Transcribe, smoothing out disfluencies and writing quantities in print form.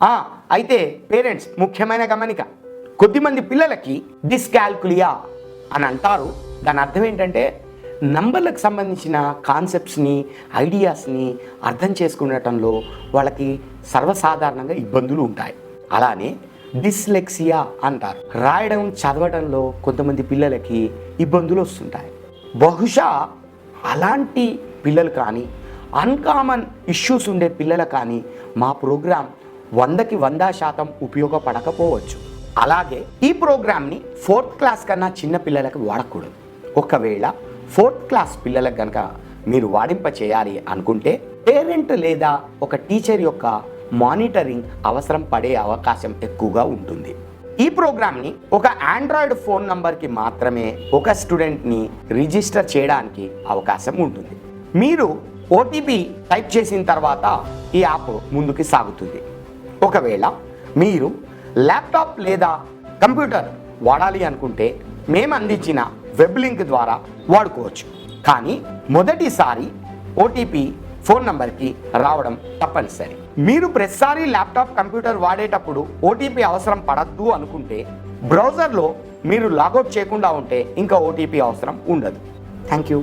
అయితే పేరెంట్స్ ముఖ్యమైన గమనిక, కొద్దిమంది పిల్లలకి డిస్కాల్కులియా అని అంటారు. దాని అర్థం ఏంటంటే నంబర్లకు సంబంధించిన కాన్సెప్ట్స్ని, ఐడియాస్ని అర్థం చేసుకునేటంలో వాళ్ళకి సర్వసాధారణంగా ఇబ్బందులు ఉంటాయి. అలానే డిస్లెక్సియా అంటారు. రాయడం, చదవడంలో కొంతమంది పిల్లలకి ఇబ్బందులు వస్తుంటాయి. బహుశా అలాంటి పిల్లలు కానీ, అన్కామన్ ఇష్యూస్ ఉండే పిల్లలు కానీ మా ప్రోగ్రాం 100కి 100% ఉపయోగపడకపోవచ్చు. అలాగే ఈ ప్రోగ్రామ్ని 4th క్లాస్ కన్నా చిన్న పిల్లలకు వాడకూడదు. ఒకవేళ 4th క్లాస్ పిల్లలకు కనుక మీరు వాడింప చేయాలి అనుకుంటే పేరెంట్ లేదా ఒక టీచర్ యొక్క మానిటరింగ్ అవసరం పడే అవకాశం ఎక్కువగా ఉంటుంది. ఈ ప్రోగ్రామ్ని ఒక ఆండ్రాయిడ్ ఫోన్ నంబర్కి మాత్రమే ఒక స్టూడెంట్ని రిజిస్టర్ చేయడానికి అవకాశం ఉంటుంది. మీరు ఓటీపీ టైప్ చేసిన తర్వాత ఈ యాప్ ముందుకు సాగుతుంది. ఒకవేళ మీరు ల్యాప్టాప్ లేదా కంప్యూటర్ వాడాలి అనుకుంటే మేము అందించిన వెబ్ లింక్ ద్వారా వాడుకోవచ్చు. కానీ మొదటిసారి ఓటీపీ ఫోన్ నంబర్కి రావడం తప్పనిసరి. మీరు ప్రతిసారి ల్యాప్టాప్, కంప్యూటర్ వాడేటప్పుడు ఓటీపీ అవసరం పడద్దు అనుకుంటే బ్రౌజర్లో మీరు లాగౌట్ చేయకుండా ఉంటే ఇంకా ఓటీపీ అవసరం ఉండదు. Thank you.